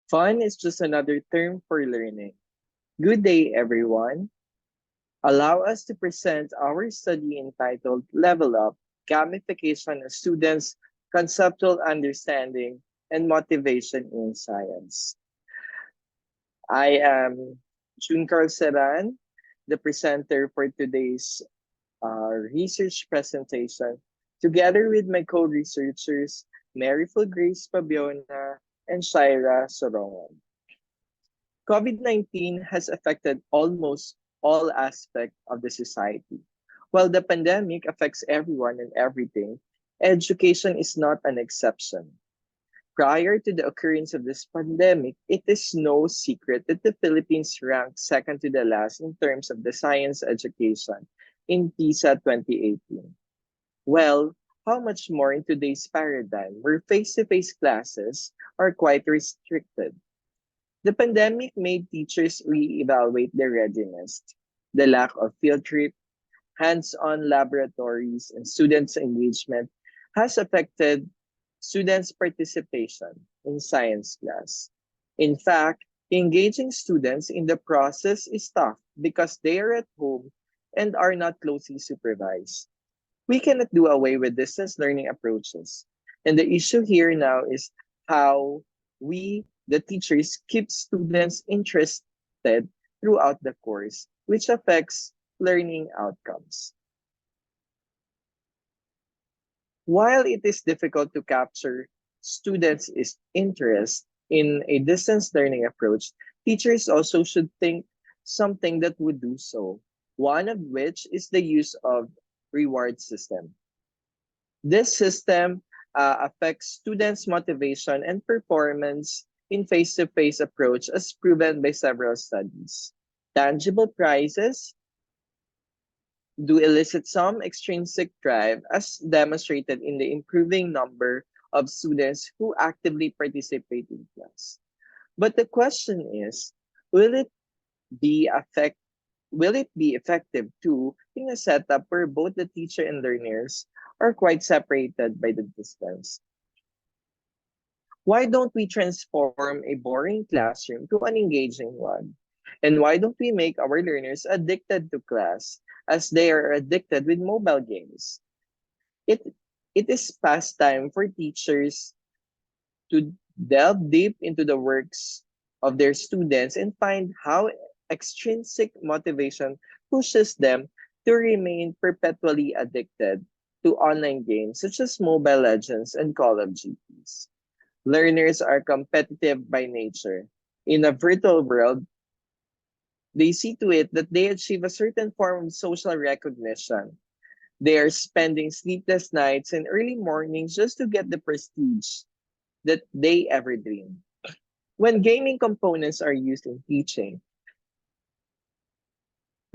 Fun is just another term for learning. Good day, everyone. Allow us to present our study entitled Level Up Gamification of Students' Conceptual Understanding and Motivation in Science. I am Junkar Seran, the presenter for today's research presentation, together with my co-researchers, Maryful Pabiona and Shaira Sorongon. COVID-19 has affected almost all aspects of the society. While the pandemic affects everyone and everything, education is not an exception. Prior to the occurrence of this pandemic, it is no secret that the Philippines ranked second to the last in terms of the science education in PISA 2018. Well, how much more in today's paradigm where face-to-face classes are quite restricted? The pandemic made teachers reevaluate their readiness. The lack of field trip, hands-on laboratories, and students' engagement has affected students' participation in science class. In fact, engaging students in the process is tough because they are at home and are not closely supervised. We cannot do away with distance learning approaches. And the issue here now is how we, the teachers, keep students interested throughout the course, which affects learning outcomes. While it is difficult to capture students' interest in a distance learning approach, teachers also should think something that would do so, one of which is the use of reward system. This system affects students' motivation and performance in face-to-face approach as proven by several studies. Tangible prizes do elicit some extrinsic drive as demonstrated in the improving number of students who actively participate in class. But the question is, will it be effect will it be effective too in a setup where both the teacher and learners are quite separated by the distance? Why don't we transform a boring classroom to an engaging one? And why don't we make our learners addicted to class as they are addicted with mobile games? It, it is past time for teachers to delve deep into the works of their students and find how extrinsic motivation pushes them to remain perpetually addicted to online games such as Mobile Legends and Call of Duties. Learners are competitive by nature. In a virtual world, they see to it that they achieve a certain form of social recognition. They are spending sleepless nights and early mornings just to get the prestige that they ever dreamed. When gaming components are used in teaching,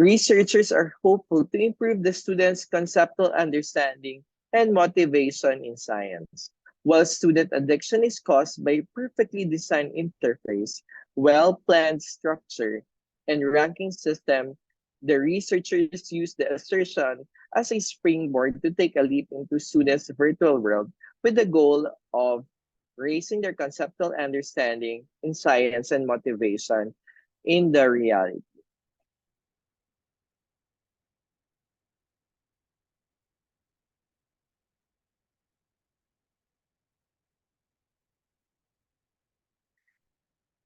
researchers are hopeful to improve the students' conceptual understanding and motivation in science. While student addiction is caused by a perfectly designed interface, well-planned structure, and ranking system, the researchers use the assertion as a springboard to take a leap into students' virtual world with the goal of raising their conceptual understanding in science and motivation in the reality.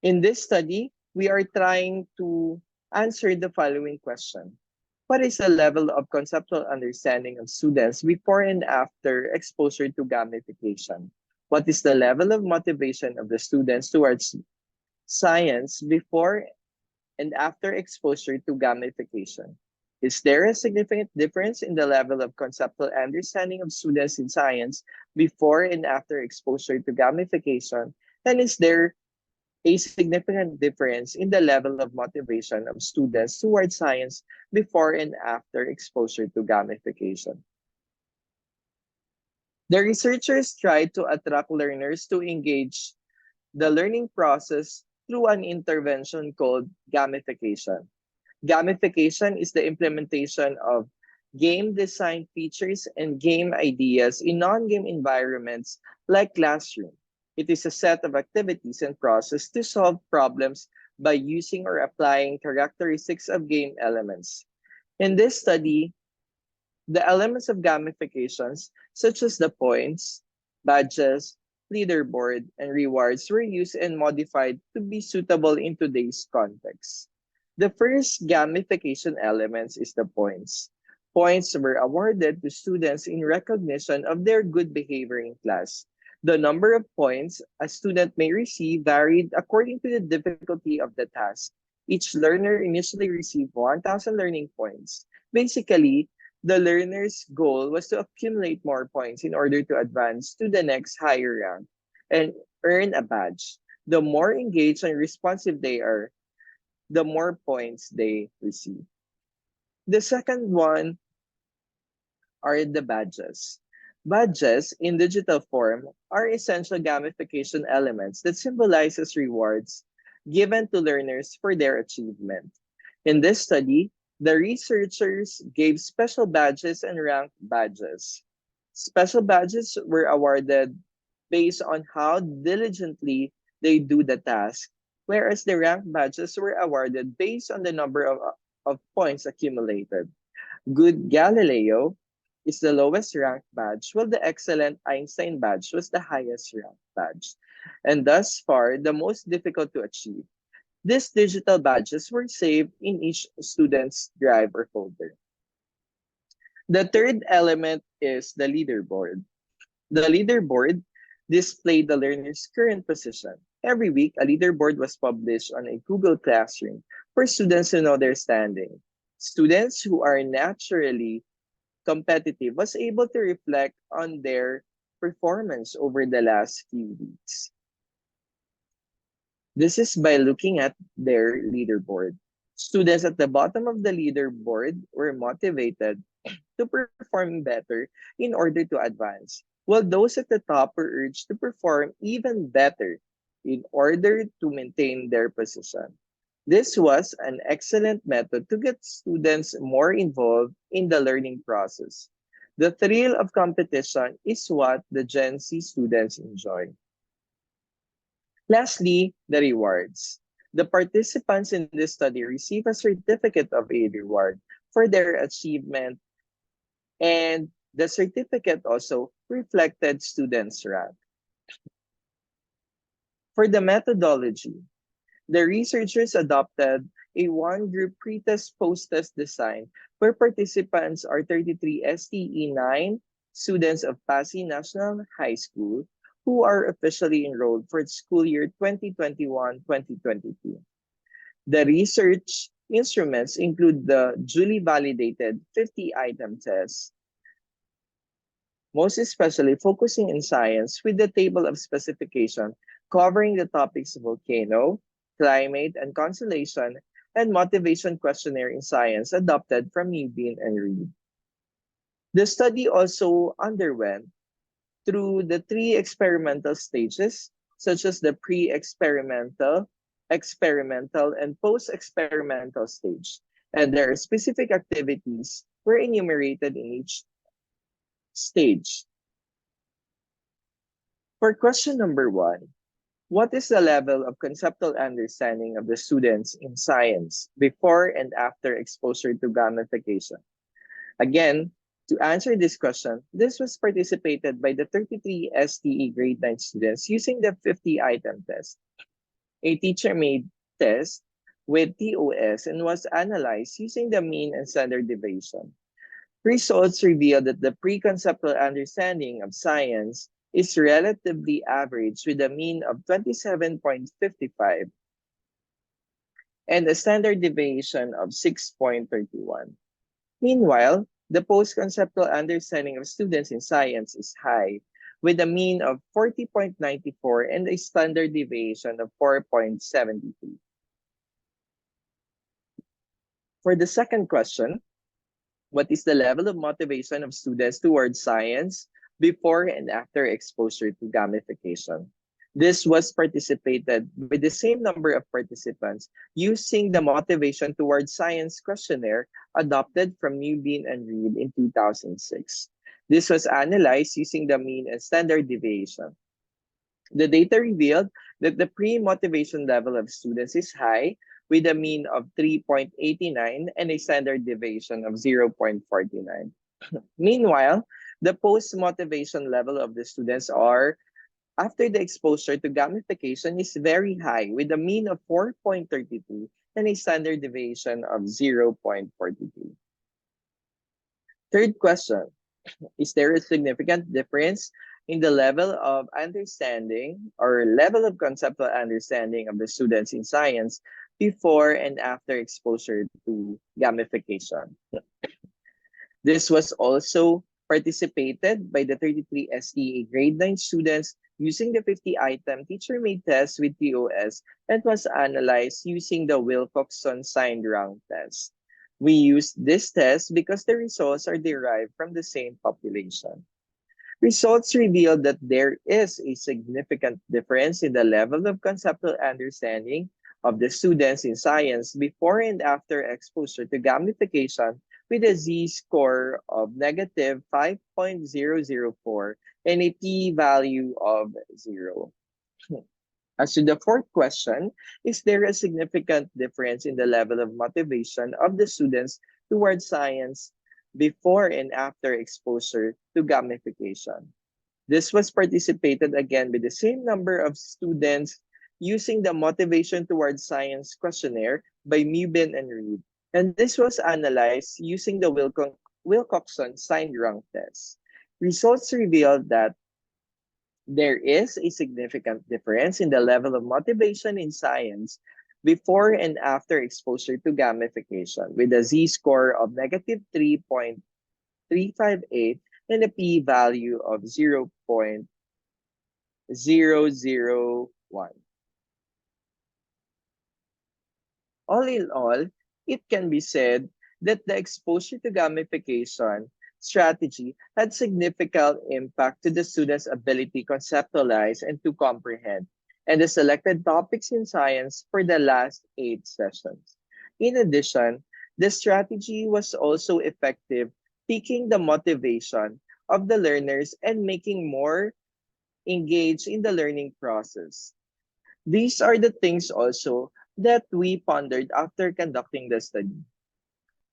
In this study, we are trying to answer the following question. What is the level of conceptual understanding of students before and after exposure to gamification? What is the level of motivation of the students towards science before and after exposure to gamification? Is there a significant difference in the level of conceptual understanding of students in science before and after exposure to gamification? And is there a significant difference in the level of motivation of students towards science before and after exposure to gamification? The researchers tried to attract learners to engage the learning process through an intervention called gamification. Gamification is the implementation of game design features and game ideas in non-game environments like classroom. It is a set of activities and process to solve problems by using or applying characteristics of game elements. In this study, the elements of gamifications, such as the points, badges, leaderboard, and rewards, were used and modified to be suitable in today's context. The first gamification elements is the points. Points were awarded to students in recognition of their good behavior in class. The number of points a student may receive varied according to the difficulty of the task. Each learner initially received 1,000 learning points. Basically, the learner's goal was to accumulate more points in order to advance to the next higher rank and earn a badge. The more engaged and responsive they are, the more points they receive. The second one are the badges. Badges in digital form are essential gamification elements that symbolizes rewards given to learners for their achievement. In this study, the researchers gave special badges and rank badges. Special badges were awarded based on how diligently they do the task, whereas the rank badges were awarded based on the number of points accumulated. Good Galileo is the lowest ranked badge, while the excellent Einstein badge was the highest ranked badge, and thus far the most difficult to achieve. These digital badges were saved in each student's drive or folder. The third element is the leaderboard. The leaderboard displayed the learner's current position. Every week, a leaderboard was published on a Google Classroom for students to know their standing. Students who are naturally competitive was able to reflect on their performance over the last few weeks. This is by looking at their leaderboard. Students at the bottom of the leaderboard were motivated to perform better in order to advance, while those at the top were urged to perform even better in order to maintain their position. This was an excellent method to get students more involved in the learning process. The thrill of competition is what the Gen Z students enjoy. Lastly, the rewards. The participants in this study receive a certificate of a reward for their achievement, and the certificate also reflected students' rank. For the methodology, the researchers adopted a one-group pre-test post-test design where participants are 33 STE9 students of Passi National High School who are officially enrolled for school year 2021-2022. The research instruments include the duly validated 50-item test, most especially focusing in science with the table of specification covering the topics volcano, climate, and constellation, and motivation questionnaire in science adopted from Newbin and Reed. The study also underwent through the three experimental stages, such as the pre-experimental, experimental, and post-experimental stage, and their specific activities were enumerated in each stage. For question number 1, what is the level of conceptual understanding of the students in science before and after exposure to gamification? Again, to answer this question, this was participated by the 33 STE grade 9 students using the 50-item test, a teacher-made test with TOS, and was analyzed using the mean and standard deviation. Results reveal that the preconceptual understanding of science is relatively average with a mean of 27.55 and a standard deviation of 6.31. Meanwhile, the post-conceptual understanding of students in science is high, with a mean of 40.94 and a standard deviation of 4.72. For the second question, what is the level of motivation of students towards science before and after exposure to gamification? This was participated with the same number of participants using the motivation towards science questionnaire adopted from Newbin and Reed in 2006. This was analyzed using the mean and standard deviation. The data revealed that the pre-motivation level of students is high, with a mean of 3.89 and a standard deviation of 0.49. Meanwhile, the post-motivation level of the students are after the exposure to gamification is very high, with a mean of 4.32 and a standard deviation of 0.42. Third question, is there a significant difference in the level of understanding or level of conceptual understanding of the students in science before and after exposure to gamification? This was also participated by the 33 STA grade 9 students using the 50-item teacher-made test with TOS and was analyzed using the Wilcoxon Signed Ranks test. We used this test because the results are derived from the same population. Results revealed that there is a significant difference in the level of conceptual understanding of the students in science before and after exposure to gamification with a z-score of negative 5.004 and a p-value of 0. As to the fourth question, is there a significant difference in the level of motivation of the students towards science before and after exposure to gamification? This was participated again with the same number of students using the motivation towards science questionnaire by Mubin and Reed. And this was analyzed using the Wilcoxon Signed Ranks test. Results revealed that there is a significant difference in the level of motivation in science before and after exposure to gamification with a z-score of negative 3.358 and a p-value of 0.001. All in all, it can be said that the exposure to gamification strategy had significant impact to the students' ability to conceptualize and to comprehend, and the selected topics in science for the last 8 sessions. In addition, the strategy was also effective piquing the motivation of the learners and making more engaged in the learning process. These are the things also that we pondered after conducting the study.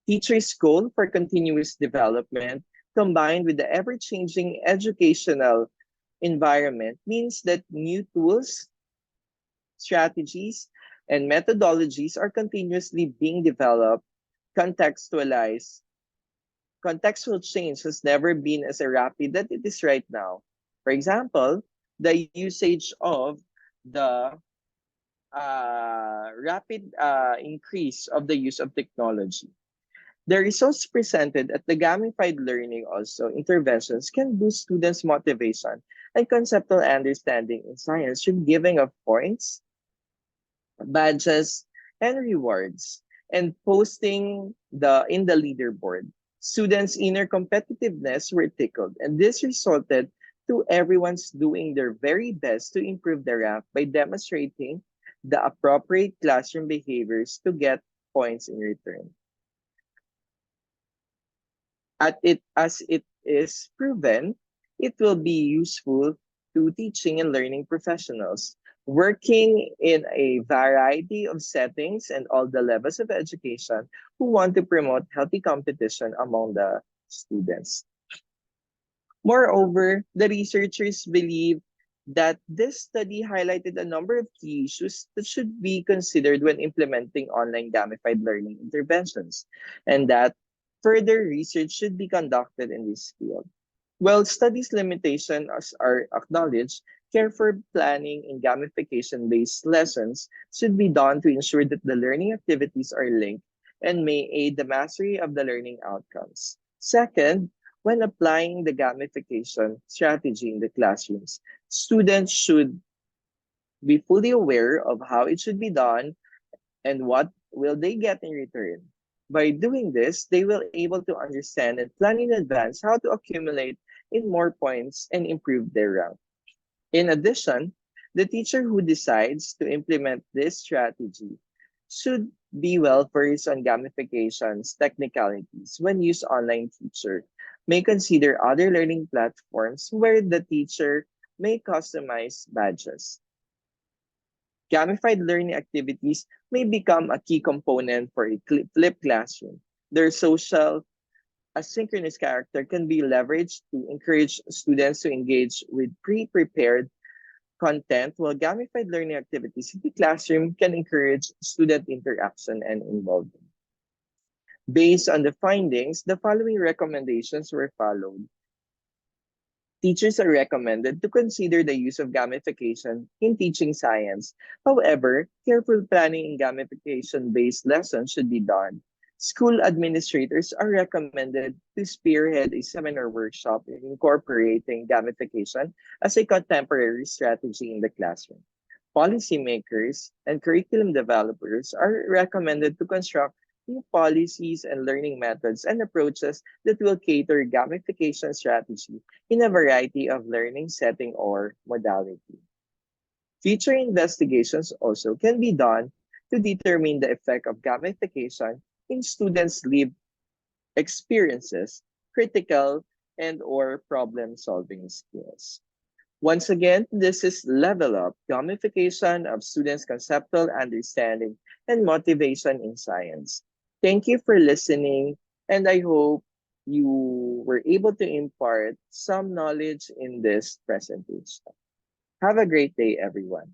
Teachers' goal for continuous development combined with the ever-changing educational environment means that new tools, strategies, and methodologies are continuously being developed, contextualized. Contextual change has never been as rapid that it is right now. For example, the usage of the rapid increase of the use of technology. The results presented at the gamified learning also interventions can boost students' motivation and conceptual understanding in science through giving of points, badges, and rewards, and posting in the leaderboard. Students' inner competitiveness were tickled, and this resulted to everyone's doing their very best to improve the rank by demonstrating the appropriate classroom behaviors to get points in return. As it is proven, it will be useful to teaching and learning professionals working in a variety of settings and all the levels of education who want to promote healthy competition among the students. Moreover, the researchers believe that this study highlighted a number of key issues that should be considered when implementing online gamified learning interventions, and that further research should be conducted in this field. While studies' limitations are acknowledged, careful planning in gamification-based lessons should be done to ensure that the learning activities are linked and may aid the mastery of the learning outcomes. Second, when applying the gamification strategy in the classrooms, students should be fully aware of how it should be done and what will they get in return. By doing this, they will able to understand and plan in advance how to accumulate in more points and improve their rank. In addition, the teacher who decides to implement this strategy should be well versed on gamification's technicalities when used online teacher may consider other learning platforms where the teacher may customize badges. Gamified learning activities may become a key component for a flipped classroom. Their social asynchronous character can be leveraged to encourage students to engage with pre-prepared content, while gamified learning activities in the classroom can encourage student interaction and involvement. Based on the findings, the following recommendations were followed. Teachers are recommended to consider the use of gamification in teaching science. However, careful planning in gamification-based lessons should be done. School administrators are recommended to spearhead a seminar workshop incorporating gamification as a contemporary strategy in the classroom. Policymakers and curriculum developers are recommended to construct new policies and learning methods and approaches that will cater gamification strategy in a variety of learning setting or modality. Future investigations also can be done to determine the effect of gamification in students' lived experiences, critical and or problem-solving skills. Once again, this is Level Up, gamification of students' conceptual understanding and motivation in science. Thank you for listening, and I hope you were able to impart some knowledge in this presentation. Have a great day, everyone.